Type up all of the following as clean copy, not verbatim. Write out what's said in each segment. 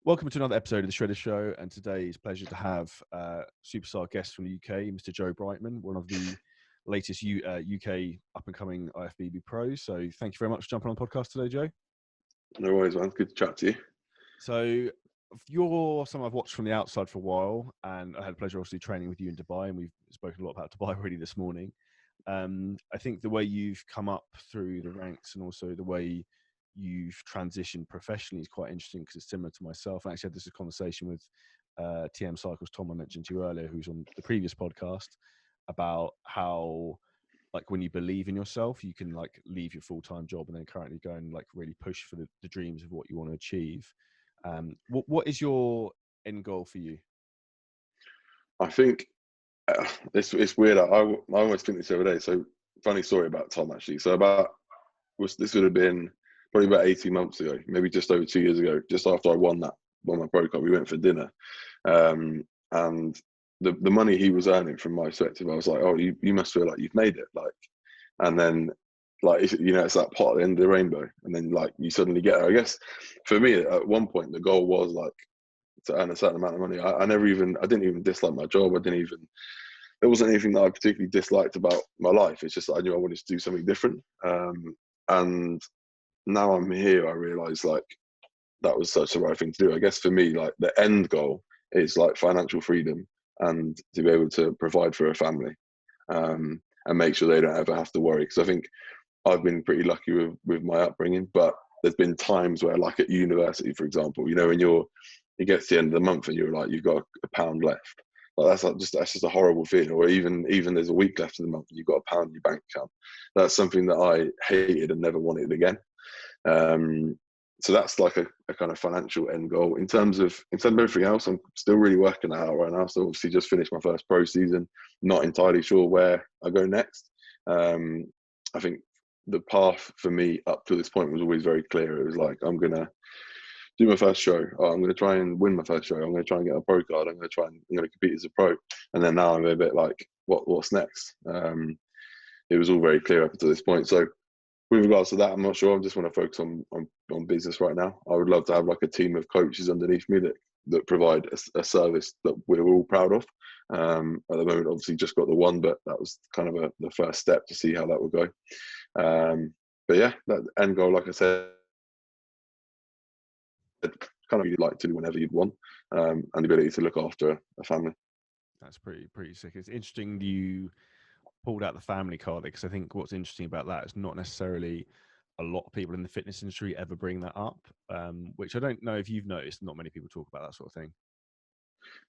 Welcome to another episode of the Shredder Show, and today's pleasure to have superstar guest from the UK, Mr. Joe Brightman, one of the latest UK up-and-coming IFBB pros. So thank you very much for jumping on the podcast today, Joe. No worries, man. Good to chat to you. So you're someone I've watched from the outside for a while, and I had the pleasure obviously training with you in Dubai, and we've spoken a lot about Dubai already this morning. I think the way you've come up through the ranks and also the way you've transitioned professionally is quite interesting because it's similar to myself. I actually had this conversation with TM Cycles Tom I mentioned to you earlier, who's on the previous podcast, about how like when you believe in yourself, you can like leave your full-time job and then currently go and like really push for the dreams of what you want to achieve. What is your end goal for you? I think it's weird. I almost think this the other day. So funny story about Tom actually. So this would have been probably about 18 months ago, maybe just over 2 years ago, just after I won my pro card. We went for dinner, and the money he was earning from my perspective, I was like, oh, you must feel like you've made it, like, and then like it's that pot at the end of the rainbow, and then like you suddenly get there. I guess for me at one point the goal was like to earn a certain amount of money. I didn't even dislike my job. There wasn't anything that I particularly disliked about my life. It's just that I knew I wanted to do something different. And now I'm here, I realise like that was such the right thing to do. I guess for me, like the end goal is like financial freedom and to be able to provide for a family, and make sure they don't ever have to worry. Because I think I've been pretty lucky with my upbringing, but there's been times where, like at university, for example, when it gets to the end of the month and you're like, you've got £1 left. Like that's just a horrible feeling. Or even there's a week left of the month and you've got £1 in your bank account. That's something that I hated and never wanted again. So that's like a kind of financial end goal. In terms of everything else, I'm still really working that out right now. So obviously just finished my first pro season, not entirely sure where I go next. I think the path for me up to this point was always very clear. It was like, I'm going to do my first show. I'm going to try and win my first show. I'm going to try and get a pro card. I'm going to compete as a pro. And then now I'm a bit like, what's next? It was all very clear up until this point. So with regards to that, I'm not sure. I just want to focus on business right now. I would love to have like a team of coaches underneath me that provide a service that we're all proud of. At the moment, obviously, just got the one, but that was kind of the first step to see how that would go. But yeah, that end goal, like I said, kind of you'd like to do whenever you'd want, and the ability to look after a family. That's pretty sick. It's interesting you pulled out the family card, because I think what's interesting about that is not necessarily a lot of people in the fitness industry ever bring that up, which I don't know if you've noticed. Not many people talk about that sort of thing.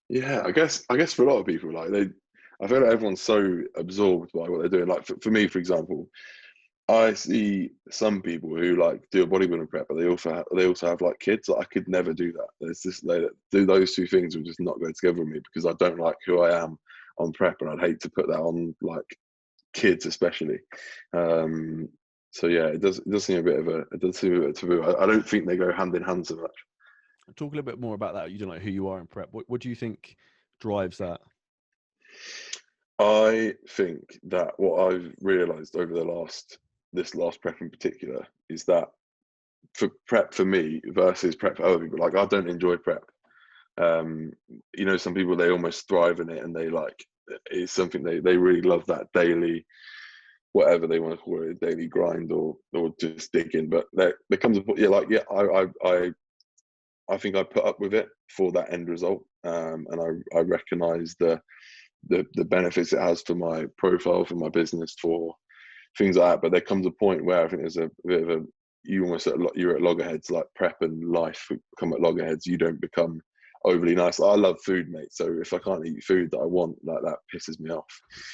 Yeah, I guess for a lot of people, like I feel like everyone's so absorbed by what they're doing. Like for me, for example, I see some people who like do a bodybuilding prep, but they also have like kids. Like, I could never do that. It's just like do those two things would just not go together with me, because I don't like who I am on prep, and I'd hate to put that on like kids especially. So yeah, it does seem a bit of a taboo. I don't think they go hand in hand so much. Talk a little bit more about that. You don't like who you are in prep. What do you think drives that? I think that what I've realised over this last prep in particular is that for prep for me versus prep for other people, like I don't enjoy prep. Some people, they almost thrive in it, and they like it's something they really love, that daily, whatever they want to call it, daily grind or just digging. But there comes a point, I think I put up with it for that end result, and I recognise the benefits it has for my profile, for my business, for things like that. But there comes a point where I think there's a bit of you're at loggerheads. Like prep and life become at loggerheads. You don't become overly nice. Like, I love food, mate. So if I can't eat food that I want, like that pisses me off.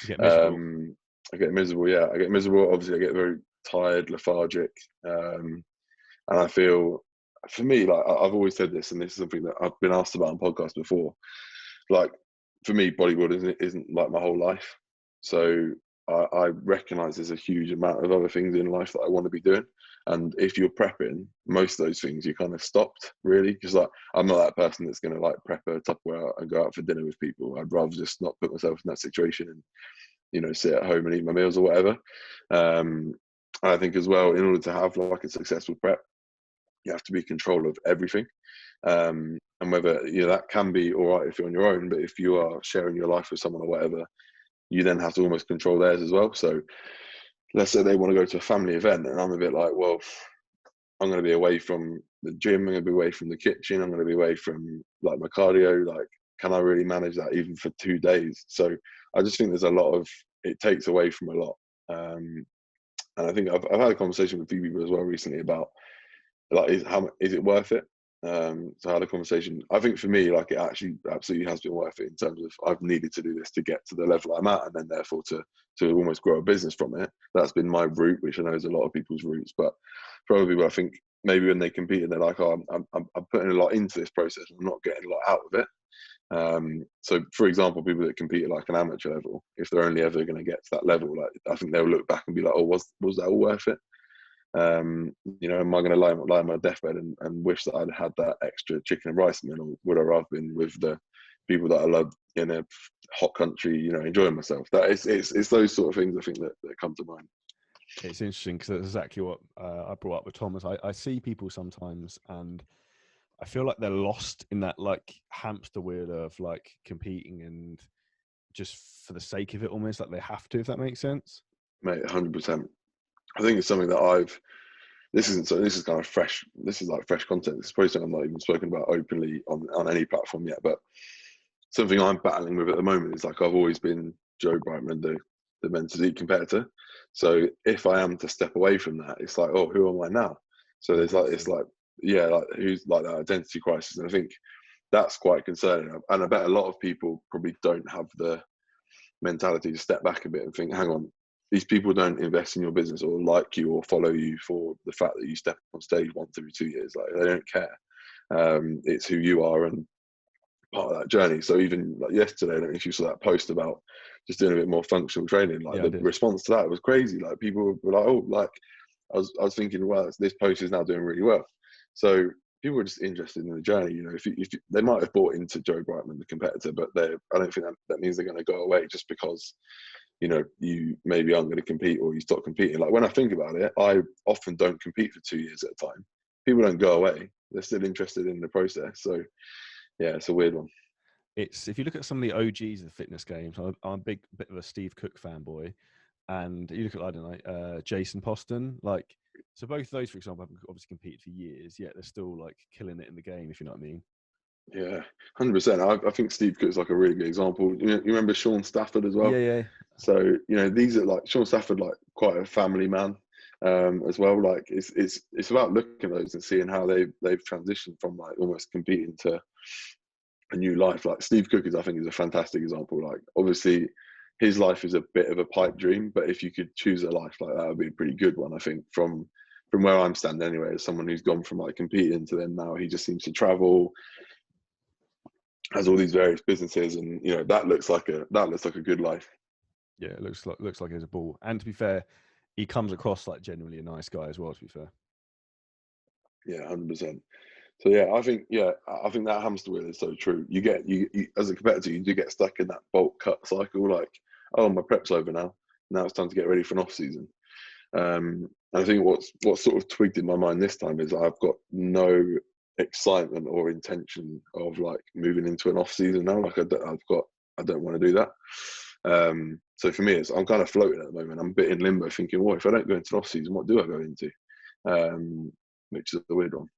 You get miserable. I get miserable. Yeah, I get miserable. Obviously, I get very tired, lethargic, and I feel, for me, like I've always said this, and this is something that I've been asked about on podcasts before. Like for me, bodybuilding isn't like my whole life. So I recognise there's a huge amount of other things in life that I want to be doing. And if you're prepping, most of those things you kind of stopped, really, because like I'm not that person that's going to like prep a Tupperware and go out for dinner with people. I'd rather just not put myself in that situation and sit at home and eat my meals or whatever. I think as well, in order to have like a successful prep, you have to be in control of everything. And and whether, you know, that can be all right if you're on your own, but if you are sharing your life with someone or whatever, you then have to almost control theirs as well. So let's say they want to go to a family event, and I'm a bit like, well, I'm going to be away from the gym, I'm going to be away from the kitchen, I'm going to be away from like my cardio. Like, can I really manage that even for 2 days? So I just think there's a lot of, it takes away from a lot. And I think I've had a conversation with a few people as well recently about, like, is it worth it? So I had a conversation. I think for me, like, it actually absolutely has been worth it in terms of I've needed to do this to get to the level I'm at, and then therefore to almost grow a business from it. That's been my route, which I know is a lot of people's routes. But probably, I think maybe when they compete and they're like, oh, I'm putting a lot into this process, I'm not getting a lot out of it. So for example, people that compete at like an amateur level, if they're only ever going to get to that level, like, I think they'll look back and be like, oh, was that all worth it? You know, am I going to lie on my deathbed and wish that I'd had that extra chicken and rice meal, or would I rather been with the people that I love in a hot country, you know, enjoying myself? That it's those sort of things I think that come to mind. It's interesting because that's exactly what I brought up with Thomas. I see people sometimes, and I feel like they're lost in that like hamster wheel of like competing and just for the sake of it, almost like they have to, if that makes sense. Mate, 100%. I think it's something that this is kind of fresh. This is like fresh content. This is probably something I'm not even spoken about openly on any platform yet, but something I'm battling with at the moment is, like, I've always been Joe Brightman, the men's physique competitor. So if I am to step away from that, it's like, oh, who am I now? So there's like, it's like, yeah, like, who's like that identity crisis. And I think that's quite concerning. And I bet a lot of people probably don't have the mentality to step back a bit and think, hang on, these people don't invest in your business or like you or follow you for the fact that you step on stage once every 2 years. Like, they don't care. It's who you are and part of that journey. So even like yesterday, I don't know if you saw that post about just doing a bit more functional training. Like, the response to that was crazy. Like, people were like, oh, like, I was thinking, well, this post is now doing really well. So people were just interested in the journey. You know, if they might have bought into Joe Brightman, the competitor, but I don't think that means they're going to go away just because, you know, you maybe aren't going to compete or you stop competing. Like, when I think about it, I often don't compete for 2 years at a time. People don't go away. They're still interested in the process. So yeah, it's a weird one. It's, if you look at some of the OGs of the fitness games, I'm a bit of a Steve Cook fanboy, and you look at, I don't know, Jason Poston, like, so both of those, for example, have obviously competed for years, yet they're still like killing it in the game, if you know what I mean. Yeah, 100%. I think Steve Cook's like a really good example. You remember Sean Stafford as well? Yeah. So, you know, these are like, Sean Stafford, like, quite a family man as well. Like, it's about looking at those and seeing how they've transitioned from like almost competing to a new life. Like, Steve Cook I think is a fantastic example. Like, obviously his life is a bit of a pipe dream, but if you could choose a life like that, it would be a pretty good one, I think, from where I'm standing anyway, as someone who's gone from like competing to then now he just seems to travel, has all these various businesses, and, you know, that looks like a good life. Yeah, it looks like he's a ball. And to be fair, he comes across like genuinely a nice guy as well, to be fair. Yeah, 100%. So yeah, I think that hamster wheel is so true. You as a competitor, you do get stuck in that bulk cut cycle. Like, oh, my prep's over now. Now it's time to get ready for an off season. I think what's sort of twigged in my mind this time is I've got no excitement or intention of like moving into an off season now. Like, I don't want to do that. So for me, I'm kind of floating at the moment. I'm a bit in limbo, thinking, well, if I don't go into an off season, what do I go into? Which is a weird one.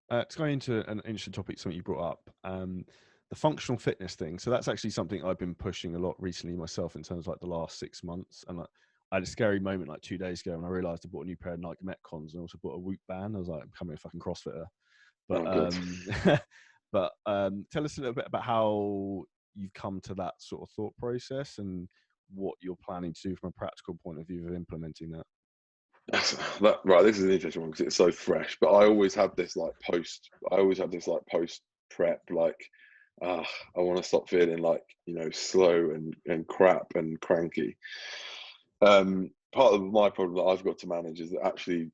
To go into an interesting topic, something you brought up, the functional fitness thing. So that's actually something I've been pushing a lot recently myself in terms of like the last 6 months. And I had a scary moment like 2 days ago when I realized I bought a new pair of Nike Metcons and also bought a Whoop band. I was like, I'm becoming a fucking CrossFitter. But but tell us a little bit about how you've come to that sort of thought process and what you're planning to do from a practical point of view of implementing that. Right, this is an interesting one because it's so fresh. But I always have this like post prep, like, I want to stop feeling like, you know, slow and crap and cranky. Part of my problem that I've got to manage is that actually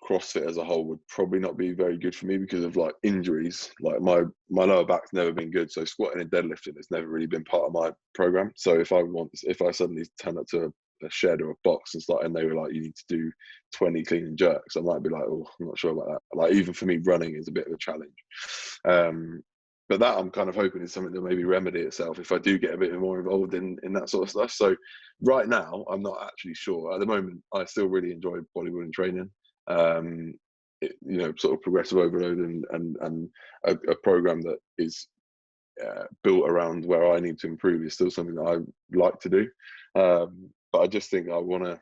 CrossFit as a whole would probably not be very good for me because of like injuries. Like, my lower back's never been good, so squatting and deadlifting has never really been part of my program. So if I suddenly turn up to shed or a box and they were like, you need to do 20 clean and jerks, I might be like, oh, I'm not sure about that. Like, even for me, running is a bit of a challenge. But that I'm kind of hoping is something that maybe remedy itself if I do get a bit more involved in that sort of stuff. So right now, I'm not actually sure. At the moment, I still really enjoy bodybuilding training. Sort of progressive overload and a program that is built around where I need to improve is still something that I like to do. But I just think I want to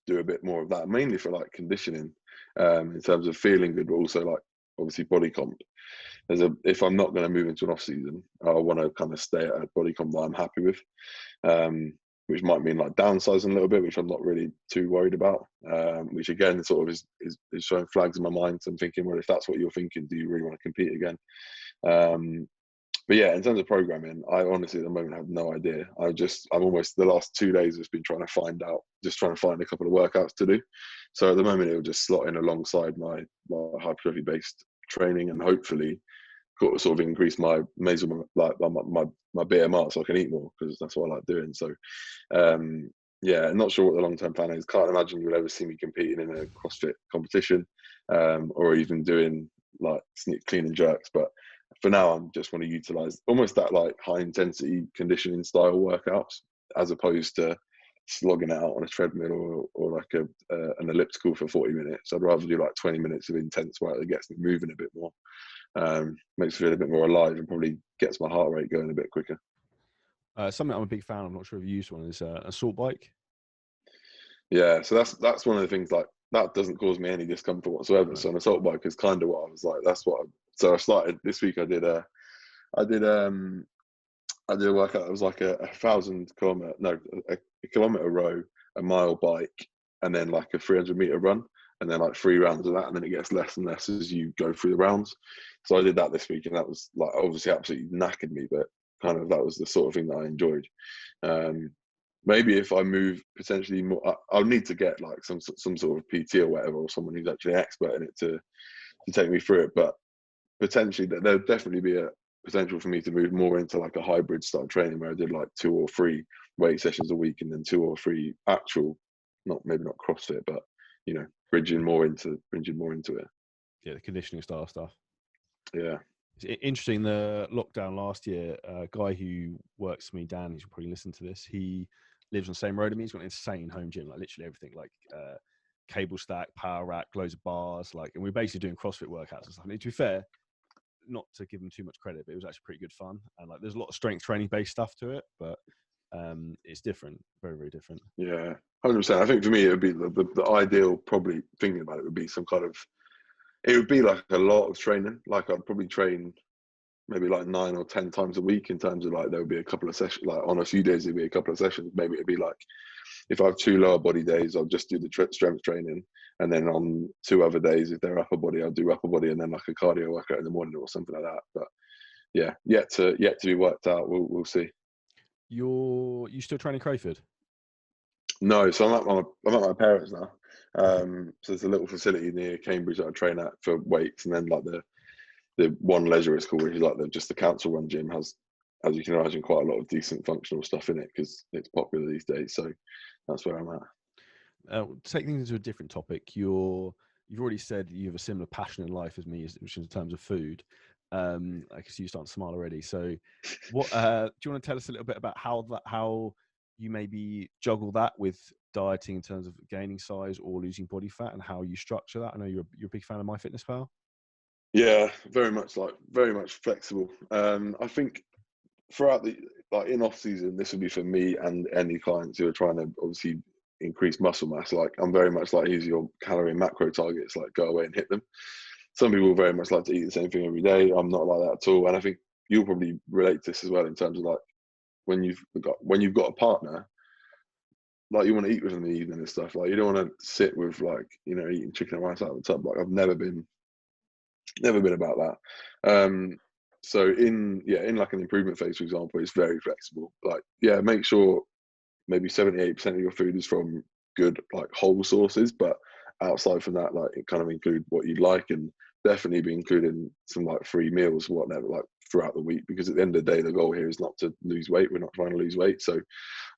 do a bit more of that, mainly for like conditioning, in terms of feeling good, but also like obviously body comp. If I'm not going to move into an off season, I want to kind of stay at a body comp that I'm happy with, which might mean like downsizing a little bit, which I'm not really too worried about. Which again, sort of is showing flags in my mind. So I'm thinking, well, if that's what you're thinking, do you really want to compete again? But yeah, in terms of programming, I honestly at the moment have no idea. I'm almost, the last 2 days just been trying to find a couple of workouts to do. So at the moment it will just slot in alongside my hypertrophy based training, and hopefully sort of increase my basal, like my BMR, so I can eat more, because that's what I like doing. So yeah, not sure what the long-term plan is. Can't imagine you'll ever see me competing in a CrossFit competition, or even doing like clean and jerks. But for now, I just want to utilize almost that like high intensity conditioning style workouts, as opposed to slogging it out on a treadmill or like an elliptical for 40 minutes. I'd rather do like 20 minutes of intense work that gets me moving a bit more. Makes me feel a bit more alive, and probably gets my heart rate going a bit quicker. Something I'm a big fan of, I'm not sure if you used one, is an assault bike. Yeah, so that's one of the things, like, that doesn't cause me any discomfort whatsoever. Right. So an assault bike is kind of what I was like. So I started this week. I did a workout. It was like a 1,000-kilometer row, a mile bike, and then like a 300-meter run, and then like 3 rounds of that, and then it gets less and less as you go through the rounds. So I did that this week, and that was like obviously absolutely knackered me, but kind of that was the sort of thing that I enjoyed. Maybe if I move potentially more, I'll need to get like some sort of PT or whatever, or someone who's actually expert in it to take me through it. But potentially there'll definitely be a potential for me to move more into like a hybrid style training, where I did like 2 or 3 weight sessions a week, and then 2 or 3 actual, maybe not CrossFit, but bridging more into it. Yeah, the conditioning style stuff. Yeah. It's interesting, the lockdown last year, a guy who works for me, Dan, he's probably listened to this, he lives on the same road as me. He's got an insane home gym, like literally everything, like cable stack, power rack, loads of bars, like, and we're basically doing CrossFit workouts and stuff. And to be fair, not to give him too much credit, but it was actually pretty good fun. And like, there's a lot of strength training based stuff to it, but it's different, very, very different. Yeah, 100%. I think for me, it would be the ideal, probably thinking about it, would be some kind of, it would be like a lot of training. Like I'd probably train maybe like 9 or 10 times a week, in terms of like, there would be a couple of sessions, like on a few days, there'd be a couple of sessions. Maybe it'd be like, if I have 2 lower body days, I'll just do the strength training. And then on 2 other days, if they're upper body, I'll do upper body, and then like a cardio workout in the morning or something like that. But yeah, yet to be worked out. We'll see. You still training Crayford? No, so I'm at my parents now. So there's a little facility near Cambridge that I train at for weights, and then like the One Leisure it's called, which is like just the council run gym, has, as you can imagine, quite a lot of decent functional stuff in it, because it's popular these days. So that's where I'm at. Take things into a different topic. You've already said you have a similar passion in life as me, which is in terms of food. I can see you starting to smile already. So what do you want to tell us a little bit about how you maybe juggle that with dieting in terms of gaining size or losing body fat, and how you structure that? I know you're a big fan of MyFitnessPal. Yeah, very much flexible. I think throughout in off season, this would be for me and any clients who are trying to obviously increase muscle mass. Like, I'm very much like, here's your calorie and macro targets, like go away and hit them. Some people very much like to eat the same thing every day. I'm not like that at all. And I think you'll probably relate to this as well, in terms of like, when you've got a partner, like, you want to eat with them in the evening and stuff. Like, you don't want to sit with like, eating chicken and rice out of the tub. Like, I've never been about that. So in like an improvement phase, for example, it's very flexible. Like, yeah, make sure maybe 78% of your food is from good, like, whole sources, but outside from that, like, it kind of include what you'd like, and definitely be including some like free meals, whatever, like throughout the week, because at the end of the day, the goal here is not to lose weight. We're not trying to lose weight. So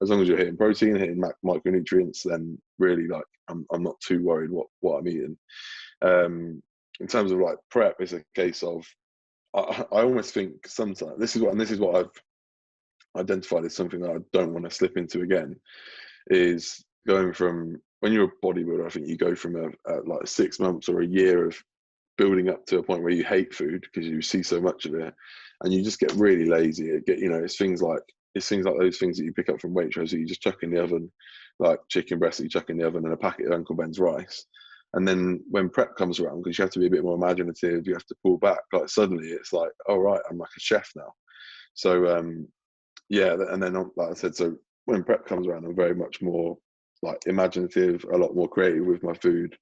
as long as you're hitting protein, hitting micronutrients, then really, like, I'm not too worried what I'm eating. In terms of like prep, it's a case of, I almost think sometimes this is what I've identified as something that I don't want to slip into again, is going from, when you're a bodybuilder, I think you go from like 6 months or a year of building up to a point where you hate food because you see so much of it, and you just get really lazy. It's things like those things that you pick up from Waitrose that you just chuck in the oven, like chicken breast that you chuck in the oven and a packet of Uncle Ben's rice. And then when prep comes around, because you have to be a bit more imaginative, you have to pull back. Like suddenly it's like, oh right, I'm like a chef now. So yeah, and then like I said, so when prep comes around, I'm very much more like imaginative, a lot more creative with my food,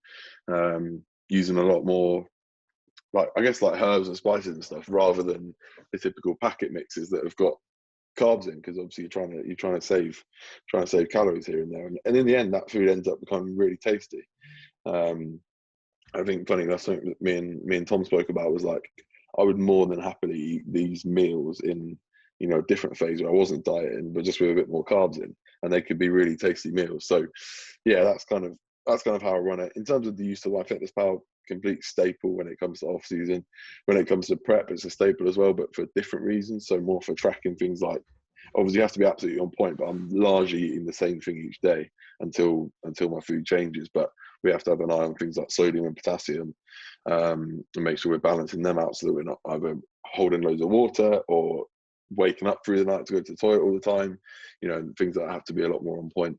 using a lot more, like, I guess, like herbs and spices and stuff, rather than the typical packet mixes that have got carbs in, because obviously you're trying to save calories here and there, and in the end that food ends up becoming really tasty. I think funny enough, something that me and Tom spoke about was like, I would more than happily eat these meals in, a different phase where I wasn't dieting, but just with a bit more carbs in, and they could be really tasty meals. So yeah, that's kind of how I run it. In terms of the use of MyFitnessPal, complete staple when it comes to off season. When it comes to prep, it's a staple as well, but for different reasons. So more for tracking things like, obviously you have to be absolutely on point, but I'm largely eating the same thing each day until my food changes. But we have to have an eye on things like sodium and potassium, and make sure we're balancing them out so that we're not either holding loads of water or waking up through the night to go to the toilet all the time, things that have to be a lot more on point.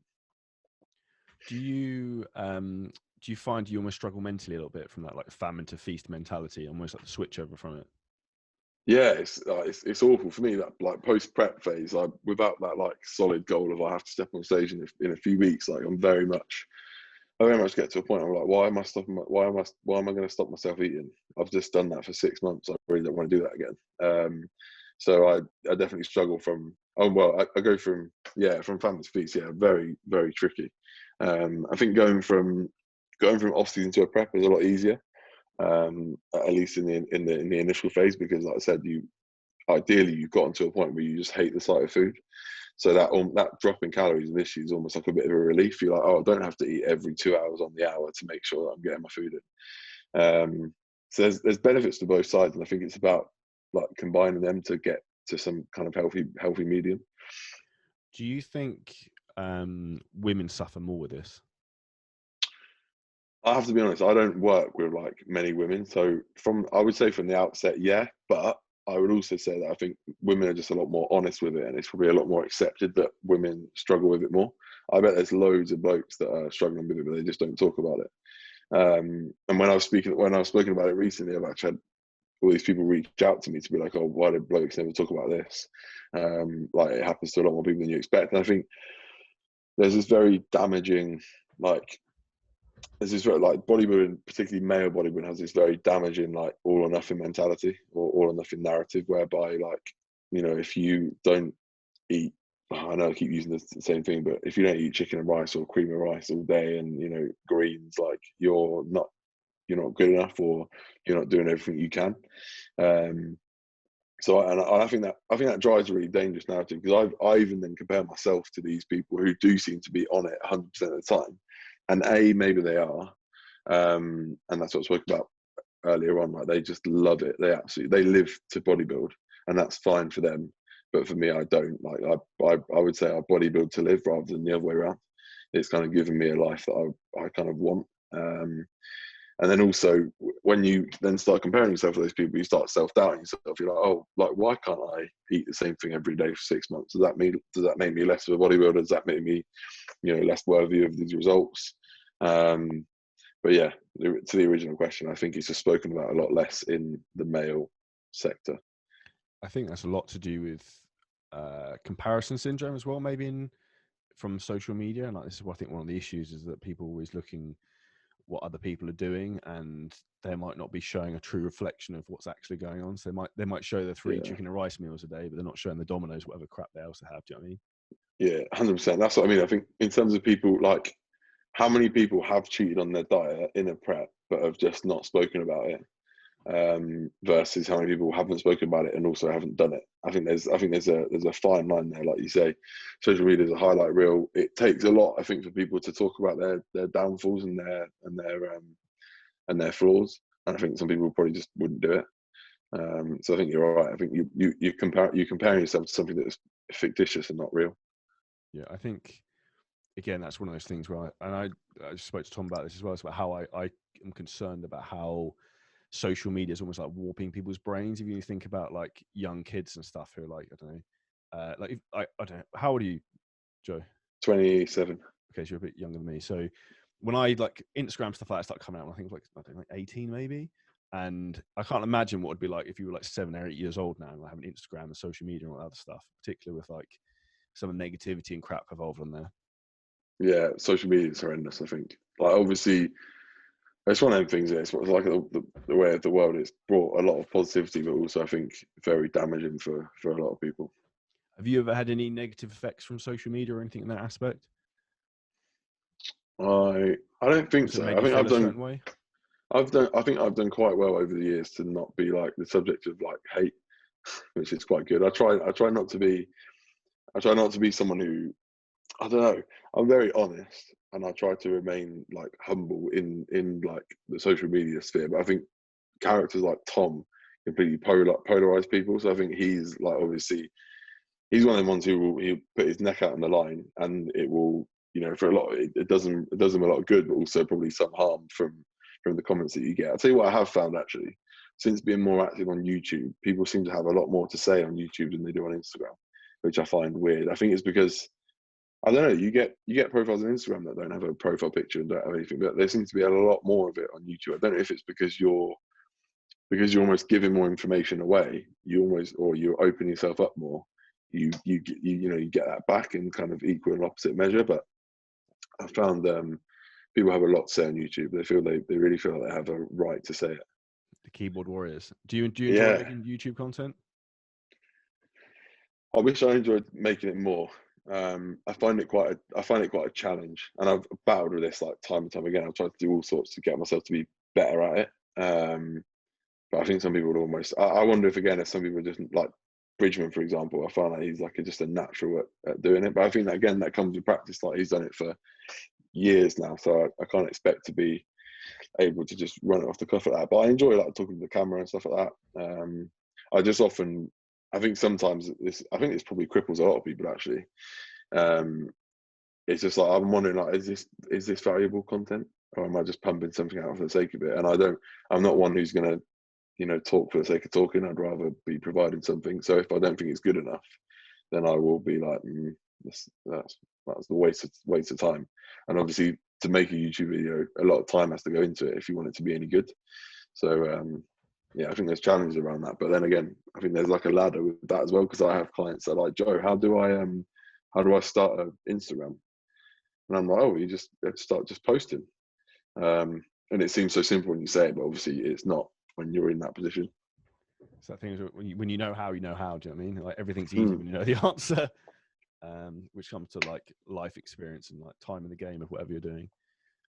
Do you find you almost struggle mentally a little bit from that like famine to feast mentality, almost like the switch over from it? Yeah, it's awful for me, that like post prep phase. Without that like solid goal of I have to step on stage in a few weeks, like I very much get to a point where I'm like, why am I going to stop myself eating? I've just done that for 6 months. I really don't want to do that again. So I definitely struggle from, I go from famine to feast. Yeah, very, very tricky. I think going from off season to a prep is a lot easier, at least in the initial phase, because like I said, you've gotten to a point where you just hate the sight of food. So that drop in calories initially is almost like a bit of a relief. You're like, oh, I don't have to eat every 2 hours on the hour to make sure that I'm getting my food in. So there's benefits to both sides, and I think it's about like combining them to get to some kind of healthy medium. Do you think women suffer more with this? I have to be honest, I don't work with like many women, so I would say from the outset, yeah, but I would also say that I think women are just a lot more honest with it, and it's probably a lot more accepted that women struggle with it more. I bet there's loads of blokes that are struggling with it, but they just don't talk about it. And when I was speaking about it recently, I've actually had all these people reach out to me to be like, oh, why do blokes never talk about this? Like, it happens to a lot more people than you expect. And I think there's this very damaging, like bodybuilding, particularly male bodybuilding, has this very damaging like all or nothing mentality, or all or nothing narrative, whereby like, if you don't eat, I know I keep using the same thing, but if you don't eat chicken and rice or cream of rice all day and greens, like you're not good enough, or you're not doing everything you can. So I think that drives a really dangerous narrative, because I even then compare myself to these people who do seem to be on it 100% of the time, and maybe they are, and that's what I spoke about earlier on. Like, they just love it. They live to bodybuild, and that's fine for them. But for me, I don't. Like, I would say I bodybuild to live rather than the other way around. It's kind of given me a life that I kind of want. And then also, when you then start comparing yourself to those people, you start self-doubting yourself. You're like, oh, like, why can't I eat the same thing every day for 6 months? Does that make me less of a bodybuilder? Does that make me, less worthy of these results? But yeah, to the original question, I think it's just spoken about a lot less in the male sector. I think that's a lot to do with comparison syndrome as well, maybe from social media. And like, this is what I think one of the issues is, that people are always looking what other people are doing, and they might not be showing a true reflection of what's actually going on. So they might show the 3 chicken and rice meals a day, but they're not showing the Domino's, whatever crap they also have. Do you know what I mean? Yeah, 100%. That's what I mean. I think in terms of people, like, how many people have cheated on their diet in a prep but have just not spoken about it? versus how many people haven't spoken about it and also haven't done it. I think there's a fine line there. Like you say, social media is a highlight reel. It takes a lot, I think, for people to talk about their downfalls and their flaws. And I think some people probably just wouldn't do it. So I think you're right. I think you're comparing yourself to something that is fictitious and not real. Yeah, I think again that's one of those things where I spoke to Tom about this as well. It's about how I am concerned about how social media is almost like warping people's brains. If you think about like young kids and stuff who are like, I don't know, like I don't know, how old are you, Joe? 27. Okay, so you're a bit younger than me. So when I like Instagram stuff like that started coming out, I think it was like, I don't know, like 18 maybe. And I can't imagine what it'd be like if you were like 7 or 8 years old now and like having Instagram and social media and all that other stuff, particularly with like some of the negativity and crap evolved on there. Yeah, social media is horrendous. I think, like, obviously, it's one of them things. It's like the way of the world. It's brought a lot of positivity, but also I think very damaging for a lot of people. Have you ever had any negative effects from social media or anything in that aspect? I don't think Has it so. made I you think feel a certain way? I think I've done quite well over the years to not be like the subject of like hate, which is quite good. I try not to be someone who, I don't know. I'm very honest, and I try to remain like humble in like the social media sphere. But I think characters like Tom completely polarize people. So I think he's like, obviously he's one of the ones who will he'll put his neck out on the line, and it will, for a lot it does him a lot of good, but also probably some harm from the comments that you get. I'll tell you what I have found actually, since being more active on YouTube, people seem to have a lot more to say on YouTube than they do on Instagram, which I find weird. I think it's because, I don't know, you get profiles on Instagram that don't have a profile picture and don't have anything, but there seems to be a lot more of it on YouTube. I don't know if it's because you're almost giving more information away. You're opening yourself up more. You get that back in kind of equal and opposite measure. But I found people have a lot to say on YouTube. They really feel like they have a right to say it. The keyboard warriors. Do you enjoy making YouTube content? I wish I enjoyed making it more. I find it quite a challenge, and I've battled with this like time and time again. I've tried to do all sorts to get myself to be better at it. But I think some people would almost. I wonder if some people just like Bridgman, for example. I find like he's like just a natural at doing it. But I think that again that comes with practice. Like he's done it for years now, so I can't expect to be able to just run it off the cuff like that. But I enjoy like talking to the camera and stuff like that. I think sometimes I think this probably cripples a lot of people actually. It's just like I'm wondering, like, is this valuable content, or am I just pumping something out for the sake of it? And I'm not one who's gonna, talk for the sake of talking. I'd rather be providing something. So if I don't think it's good enough, then I will be like, that's the waste of time. And obviously, to make a YouTube video, a lot of time has to go into it if you want it to be any good. So yeah, I think there's challenges around that. But then again, I think there's like a ladder with that as well, because I have clients that are like, Joe, how do I start an Instagram? And I'm like, oh, you just have to start just posting. And it seems so simple when you say it, but obviously it's not when you're in that position. So that thing is when you know how, you know how. Do you know what I mean? Like everything's easy when you know the answer, which comes to like life experience and like time in the game of whatever you're doing.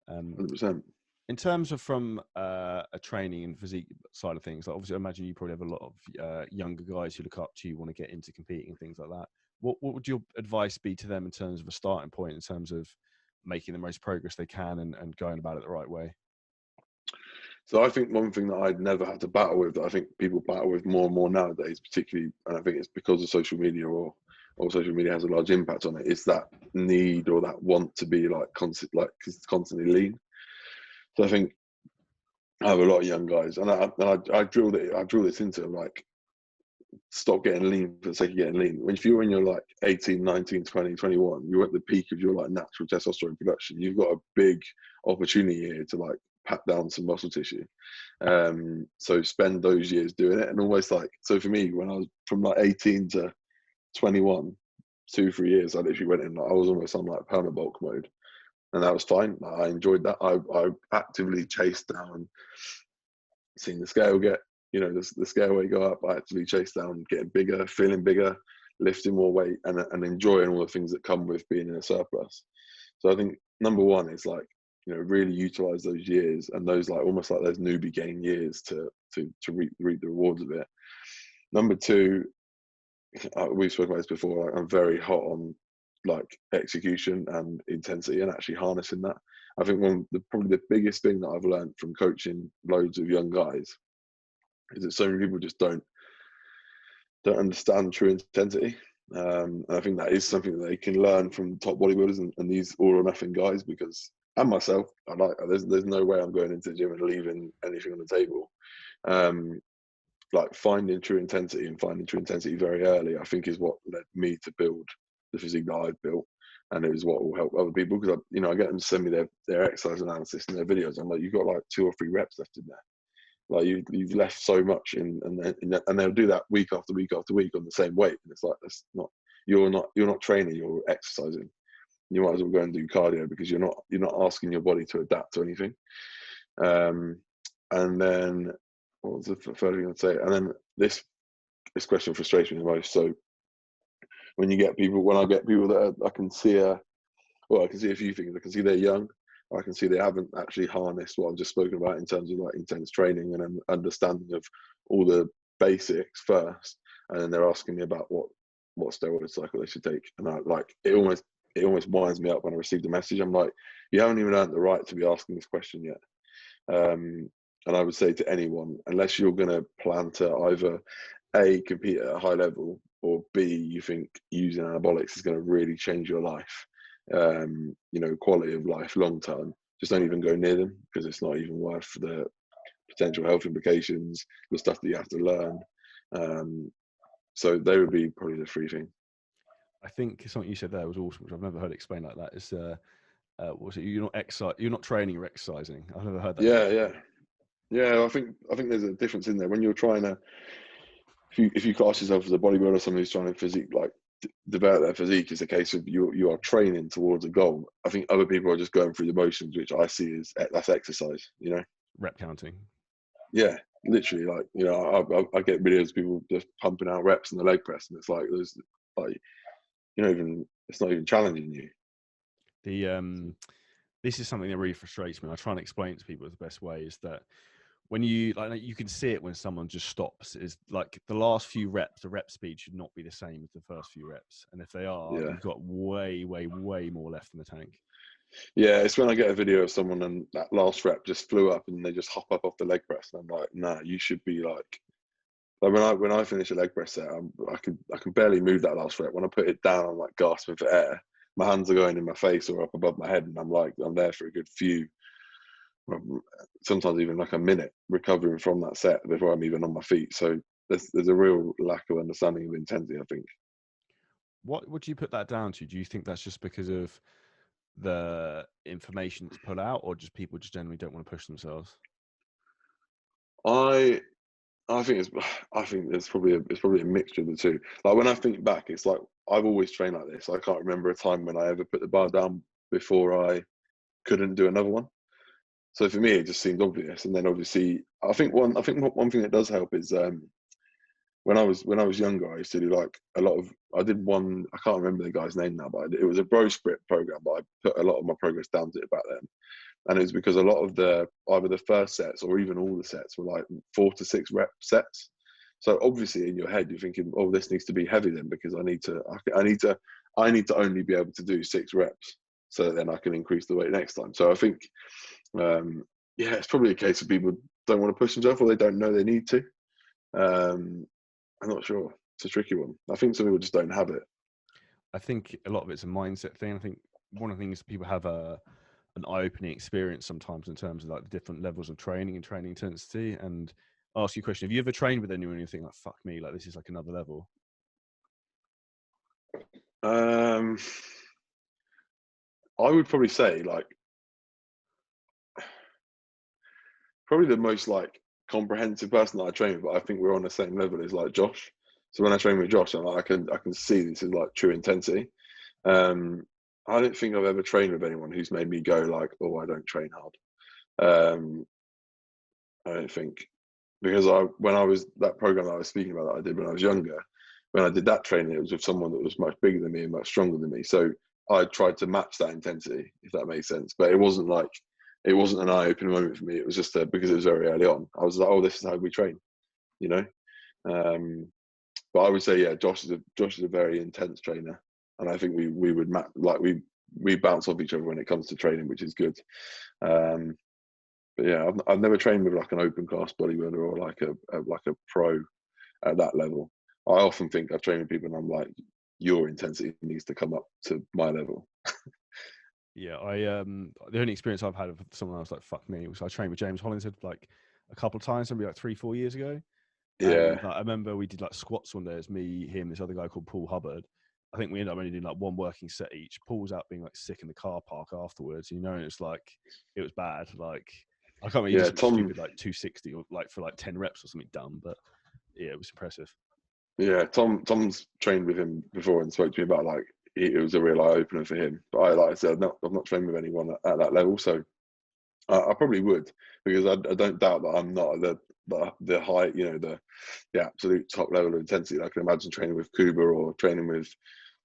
100%. In terms of from a training and physique side of things, like obviously I imagine you probably have a lot of younger guys who look up to you, want to get into competing and things like that. What would your advice be to them in terms of a starting point, in terms of making the most progress they can and going about it the right way? So I think one thing that I'd never had to battle with, that I think people battle with more and more nowadays, particularly, and I think it's because of social media or social media has a large impact on it, is that need or that want to be like constantly lean. So I think I have a lot of young guys, and I drill this into them, like, stop getting lean for the sake of getting lean. If you're in your like 18, 19, 20, 21, you're at the peak of your like natural testosterone production. You've got a big opportunity here to like pat down some muscle tissue. So spend those years doing it. And almost like, so for me, when I was from like 18 to 21, 2-3 years, I literally went in, like, I was almost on like permabulk mode. And that was fine. I enjoyed that. I actively chased down seeing the scale get, the scale weight go up. I actually chased down getting bigger, feeling bigger, lifting more weight, and enjoying all the things that come with being in a surplus. So I think number one is like, really utilize those years and those almost like those newbie gain years to reap the rewards of it. Number two, we've spoken about this before. I'm very hot on execution and intensity and actually harnessing that. I think probably the biggest thing that I've learned from coaching loads of young guys is that so many people just don't understand true intensity. And I think that is something that they can learn from top bodybuilders and these all or nothing guys, because, and myself, there's no way I'm going into the gym and leaving anything on the table. Finding true intensity very early, I think, is what led me to build the physique that I've built, and it is what will help other people, because I get them to send me their exercise analysis and their videos. I'm like, you've got 2 or 3 reps left in there. You've left so much in, and they'll do that week after week after week on the same weight, and it's that's not, you're not training, you're exercising. You might as well go and do cardio, because you're not asking your body to adapt to anything. And then what was the third thing I'd say? And then this question frustrates me the most. So when I get people that I can see a few things. I can see they're young. I can see they haven't actually harnessed what I've just spoken about in terms of intense training and an understanding of all the basics first, and then they're asking me about what steroid cycle they should take. And it almost winds me up when I receive the message. I'm like, you haven't even earned the right to be asking this question yet. And I would say to anyone, unless you're going to plan to either A, compete at a high level, or B, you think using anabolics is going to really change your life, quality of life long term, just don't even go near them, because it's not even worth the potential health implications, the stuff that you have to learn. So they would be probably the 3 things. I think something you said there was awesome, which I've never heard explained like that. Is was it you're not training, you're exercising? I've never heard that. Yeah. I think there's a difference in there when you're trying to. If you class yourself as a bodybuilder, someone who's trying to physique, develop their physique, is a case of you are training towards a goal. I think other people are just going through the motions, which I see as that's exercise. Rep counting. Yeah, literally. I get videos of people just pumping out reps in the leg press, and it's it's not even challenging you. This is something that really frustrates me. I try and explain it to people the best way is that when you you can see it when someone just stops. Is the last few reps, the rep speed should not be the same as the first few reps, and if they are, you've got way more left in the tank. Yeah, it's when I get a video of someone and that last rep just flew up and they just hop up off the leg press, and I'm like, nah, you should be when I finish a leg press set, I can barely move that last rep. When I put it down, I'm gasping for air. My hands are going in my face or up above my head, and I'm there for a good few, sometimes even a minute, recovering from that set before I'm even on my feet. So there's a real lack of understanding of intensity, I think. What would you put that down to? Do you think that's just because of the information that's put out, or just people just generally don't want to push themselves? I think it's probably a mixture of the two. When I think back, it's I've always trained like this. I can't remember a time when I ever put the bar down before I couldn't do another one. So for me, it just seemed obvious. And then obviously, I think one thing that does help is when I was younger, I used to do a lot of. I did one. I can't remember the guy's name now, but it was a bro split program. But I put a lot of my progress down to it back then, and it was because a lot of either the first sets or even all the sets were 4 to 6 rep sets. So obviously in your head you're thinking, oh, this needs to be heavy then, because I need to only be able to do 6 reps, so that then I can increase the weight next time. So I think. It's probably a case of people don't want to push themselves, or they don't know they need to. I'm not sure. It's a tricky one. I think some people just don't have it. I think a lot of it's a mindset thing. I think one of the things people have an eye-opening experience sometimes in terms of the different levels of training and training intensity. And I'll ask you a question: have you ever trained with anyone and you think fuck me, this is another level? I would probably say probably the most comprehensive person that I train with, but I think we're on the same level, is Josh. So when I train with Josh, I can see this is true intensity. I don't think I've ever trained with anyone who's made me go oh, I don't train hard. I don't think, because when I was that program that I was speaking about that I did when I was younger, when I did that training, it was with someone that was much bigger than me and much stronger than me. So I tried to match that intensity, if that makes sense. But it wasn't it wasn't an eye-opening moment for me. It was just because it was very early on. I was like, oh, this is how we train, you know. But I would say, yeah, Josh is a very intense trainer, and I think we would we bounce off each other when it comes to training, which is good. But yeah, I've never trained with like an open class bodybuilder or like a pro at that level. I often think I've trained with people and I'm like, your intensity needs to come up to my level. Yeah, the only experience I've had of someone else like fuck me was I trained with James Hollingshead like a couple of times, maybe like 3-4 years ago. And Yeah, like, I remember we did like squats one day. It's me, him, this other guy called Paul Hubbard. I think we ended up only doing like one working set each. Paul was out being like sick in the car park afterwards. You know, and it's like it was bad. Like I can't remember, he yeah, did something Tom. stupid like 260 or like for like 10 reps or something dumb. But yeah, it was impressive. Yeah, Tom's trained with him before and spoke to me about like it was a real eye opener for him. But like I said, I've not trained with anyone at that level, so I probably would, because I don't doubt that I'm not the high, you know, the absolute top level of intensity. I can imagine training with Kuba or training with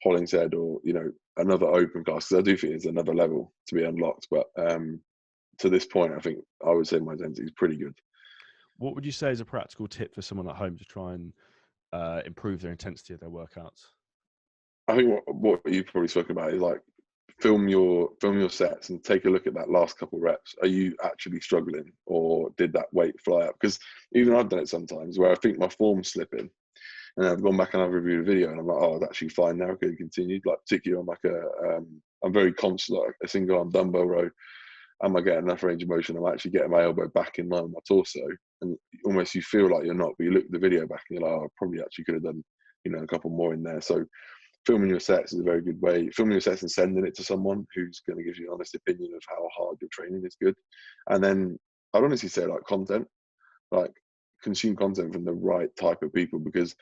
Hollingshead or, you know, another open class, because I do think it's another level to be unlocked. But to this point, I think I would say my intensity is pretty good. What would you say is a practical tip for someone at home to try and improve their intensity of their workouts? I think what you've probably spoken about is like film your sets and take a look at that last couple of reps. Are you actually struggling, or did that weight fly up? Because even I've done it sometimes where I think my form's slipping, and I've gone back and I've reviewed a video and I'm like, oh, it's actually fine now. Okay, continue. Like particularly on like I'm very conscious, like a single arm dumbbell row. Am I getting enough range of motion? I'm actually getting my elbow back in line with my torso, and almost you feel like you're not, but you look at the video back and you're like, oh, I probably actually could have done, you know, a couple more in there. So filming your sets is a very good way. Filming your sets and sending it to someone who's going to give you an honest opinion of how hard your training is good. And then I'd honestly say like content, like consume content from the right type of people, because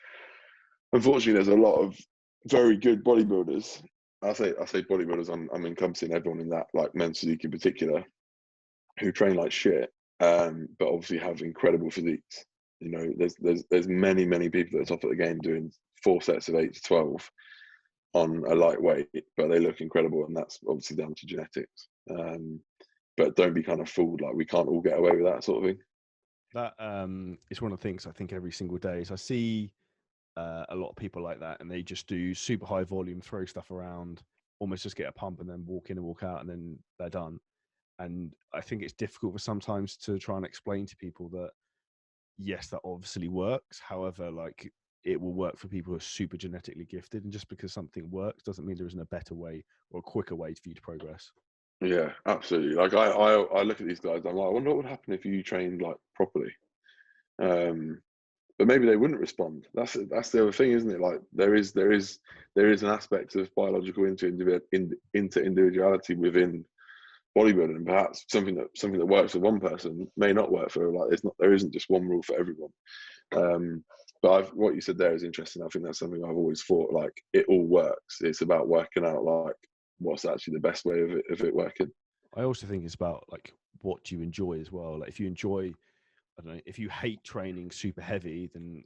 unfortunately there's a lot of very good bodybuilders. I say bodybuilders, I'm encompassing everyone in that, like men's physique in particular, who train like shit, but obviously have incredible physiques. You know, there's many people that are top of the game doing 4 sets of 8 to 12 on a lightweight, but they look incredible, and that's obviously down to genetics. But don't be kind of fooled, like we can't all get away with that sort of thing. That is one of the things I think every single day is I see a lot of people like that, and they just do super high volume, throw stuff around, almost just get a pump and then walk in and walk out, and then they're done. And I think it's difficult for sometimes to try and explain to people that yes, that obviously works. However, like it will work for people who are super genetically gifted, and just because something works doesn't mean there isn't a better way or a quicker way for you to progress. Yeah, absolutely. Like I look at these guys, I'm like, I wonder what would happen if you trained like properly. But maybe they wouldn't respond. That's the other thing, isn't it? Like there is an aspect of biological individuality within bodybuilding, and perhaps something that works for one person may not work for, like there isn't just one rule for everyone. But what you said there is interesting. I think that's something I've always thought, like it all works. It's about working out like what's actually the best way of it working. I also think it's about like what do you enjoy as well. Like if you enjoy, I don't know, if you hate training super heavy, then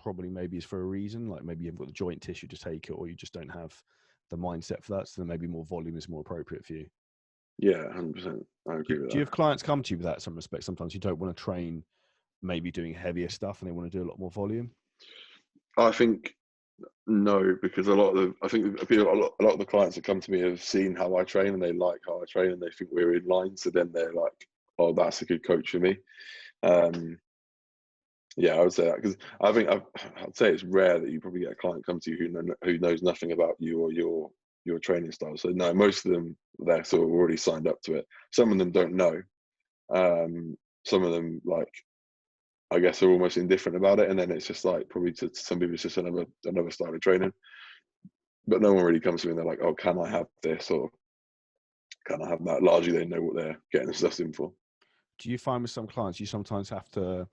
probably maybe it's for a reason. Like maybe you haven't got the joint tissue to take it, or you just don't have the mindset for that. So then maybe more volume is more appropriate for you. Yeah, 100%. I agree with Do you that. have clients come to you with that in some respects? Sometimes you don't want to train maybe doing heavier stuff and they want to do a lot more volume? I think no, because a lot of the clients that come to me have seen how I train and they like how I train and they think we're in line. So then they're like, "Oh, that's a good coach for me." Yeah, I would say that, because I think I'd say it's rare that you probably get a client come to you who knows nothing about you or your training style. So no, most of them, they're sort of already signed up to it. Some of them don't know. Some of them, like, I guess, are almost indifferent about it, and then it's just like probably to some people it's just another style of training. But no one really comes to me and they're like, "Oh, can I have this?" or "Can I have that?" Largely, they know what they're getting themselves in for. Do you find with some clients you sometimes have to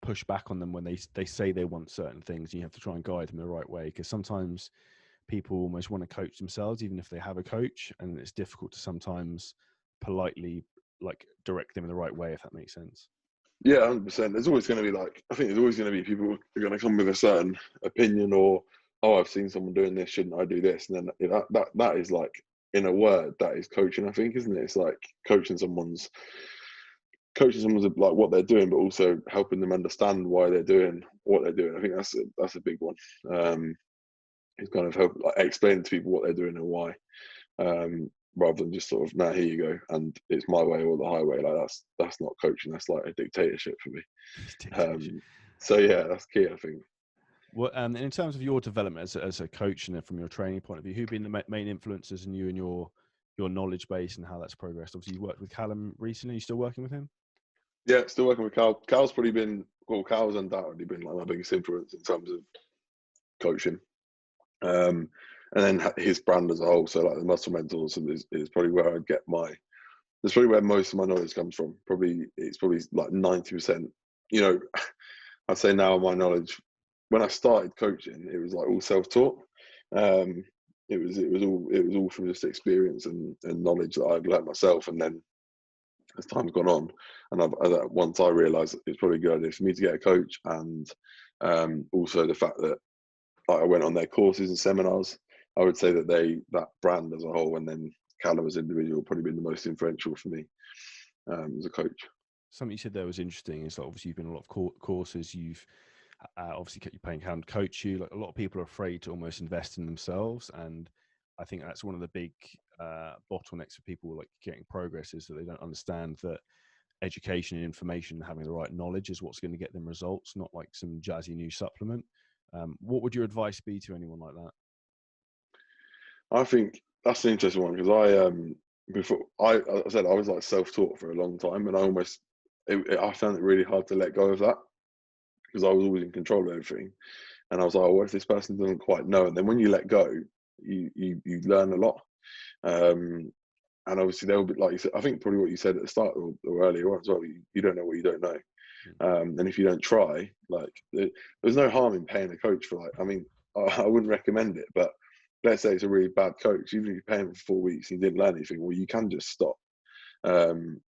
push back on them when they say they want certain things, and you have to try and guide them the right way? Because sometimes people almost want to coach themselves even if they have a coach, and it's difficult to sometimes politely like direct them in the right way, if that makes sense. Yeah, 100%. There's always going to be I think there's always going to be people who are going to come with a certain opinion, or, "Oh, I've seen someone doing this, shouldn't I do this?" And then that is like, in a word, that is coaching, I think, isn't it? It's like coaching someone's coaching someone like what they're doing, but also helping them understand why they're doing what they're doing. I think that's a big one. It's kind of help like explain to people what they're doing and why, rather than just sort of, nah, here you go, and it's my way or the highway. Like that's not coaching. That's like a dictatorship for me. So yeah, that's key, I think. Well, and in terms of your development as a coach and from your training point of view, who've been the main influences in you and your knowledge base and how that's progressed? Obviously, you worked with Callum recently. Are you still working with him? Yeah, still working with Cal. Cal's probably been, well, Cal's undoubtedly been like my biggest influence in terms of coaching. And then his brand as a whole. So like the Muscle Mentors is probably where I get that's probably where most of my knowledge comes from. It's probably like 90%. You know, I'd say now my knowledge, when I started coaching, it was like all self-taught. It was all from just experience and knowledge that I'd learned myself. And then as time's gone on, and once I realised it's probably a good idea for me to get a coach, and also the fact that I went on their courses and seminars, I would say that that brand as a whole, and then Callum as an individual, probably been the most influential for me as a coach. Something you said there was interesting is that obviously you've been on a lot of courses. You've obviously kept you paying Callum to coach you. Like a lot of people are afraid to almost invest in themselves, and I think that's one of the big bottlenecks for people like getting progress is that they don't understand that education and information, having the right knowledge, is what's going to get them results, not like some jazzy new supplement. What would your advice be to anyone like that? I think that's an interesting one because I said I was like self-taught for a long time, and I found it really hard to let go of that because I was always in control of everything, and I was like, oh, what if this person doesn't quite know? And then when you let go, you learn a lot. And obviously they'll be like you said, I think probably what you said at the start or earlier on as well, you don't know what you don't know. And if you don't try, like there's no harm in paying a coach for like, I mean, I wouldn't recommend it, but let's say it's a really bad coach, even if you pay him for 4 weeks and you didn't learn anything, well, you can just stop.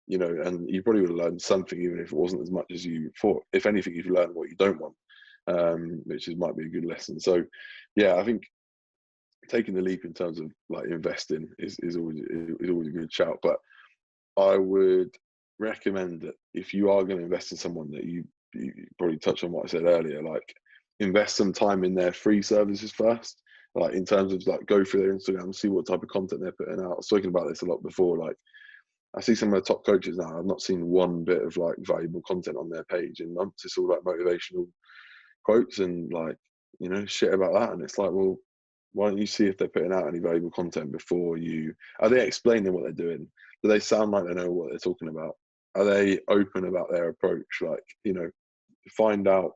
You know, and you probably would have learned something, even if it wasn't as much as you thought. If anything, you've learned what you don't want, might be a good lesson. So yeah, I think taking the leap in terms of like investing is always a good shout. But I would recommend that if you are going to invest in someone, that you probably touch on what I said earlier, like invest some time in their free services first. Like in terms of like go through their Instagram, see what type of content they're putting out. I was talking about this a lot before. Like I see some of the top coaches now. I've not seen one bit of like valuable content on their page in months. It's all like motivational quotes and like, you know, shit about that. And it's like, well, why don't you see if they're putting out any valuable content before are they explaining what they're doing? Do they sound like they know what they're talking about? Are they open about their approach? Like, you know, find out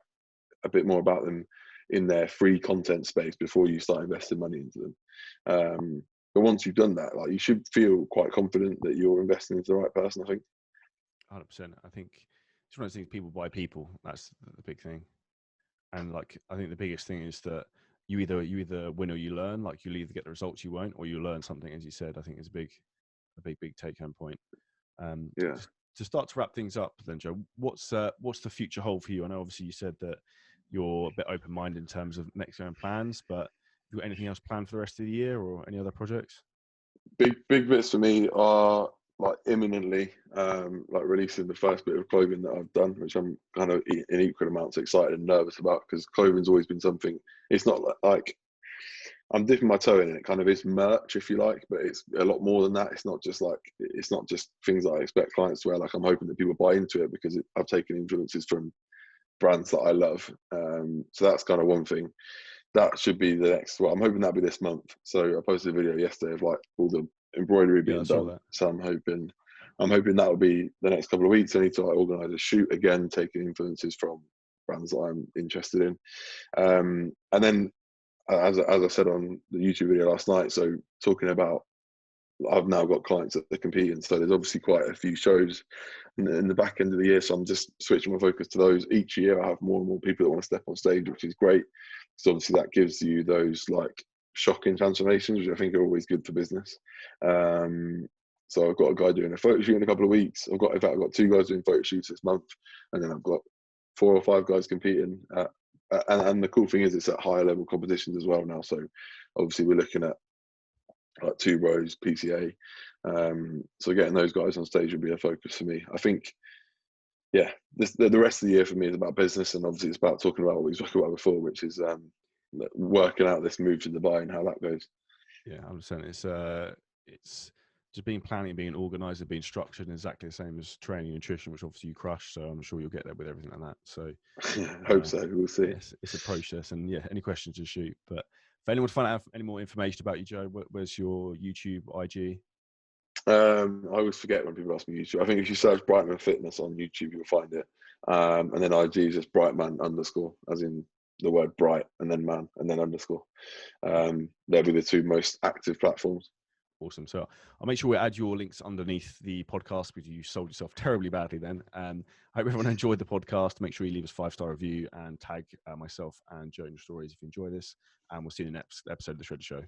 a bit more about them in their free content space before you start investing money into them. But once you've done that, like you should feel quite confident that you're investing into the right person, I think. 100%. I think it's one of those things, people buy people. That's the big thing. And like, I think the biggest thing is that you either win or you learn. Like you'll either get the results you won't, or you learn something, as you said. I think is a big take home point. Yeah. To start to wrap things up then, Joe, what's the future hold for you? I know obviously you said that you're a bit open-minded in terms of next year plans, but have you got anything else planned for the rest of the year or any other projects? Big bits for me are like imminently like releasing the first bit of clothing that I've done, which I'm kind of in equal amounts excited and nervous about, because clothing's always been something. It's not like I'm dipping my toe in it. It kind of is merch, if you like, but it's a lot more than that. It's not just things that I expect clients to wear. Like I'm hoping that people buy into it because I've taken influences from brands that I love. So that's kind of one thing. That should be the next. Well, I'm hoping that'll be this month. So I posted a video yesterday of like all the embroidery being done. That. So I'm hoping that will be the next couple of weeks. I need to like organise a shoot again, taking influences from brands that I'm interested in. And then as I said on the YouTube video last night, so talking about, I've now got clients that are competing, so there's obviously quite a few shows in the back end of the year, so I'm just switching my focus to those. Each year I have more and more people that want to step on stage, which is great, so obviously that gives you those like shocking transformations, which I think are always good for business. So I've got a guy doing a photo shoot in a couple of weeks. I've got 2 guys doing photo shoots this month, and then I've got 4 or 5 guys competing and the cool thing is it's at higher level competitions as well now. So obviously we're looking at like 2 rows PCA. So getting those guys on stage would be a focus for me. I think yeah, the rest of the year for me is about business, and obviously it's about talking about what we talked about before, which is working out this move to Dubai and how that goes. Yeah, 100%. It's just being planning, being organised, and being structured, and exactly the same as training and nutrition, which obviously you crush. So I'm sure you'll get there with everything like that. So Hope so. We'll see. yes, it's a process, and yeah, any questions to shoot. But if anyone wants to find out any more information about you, Joe, where's your YouTube, IG? I always forget when people ask me YouTube. I think if you search Brightman Fitness on YouTube, you'll find it. And then IG is just Brightman _, as in the word bright and then man and then _. They'll be the two most active platforms. Awesome. So I'll make sure we add your links underneath the podcast because you sold yourself terribly badly then. I hope everyone enjoyed the podcast. Make sure you leave us a 5-star review and tag myself and Joe in your stories if you enjoy this. And we'll see you in the next episode of The Shredder Show.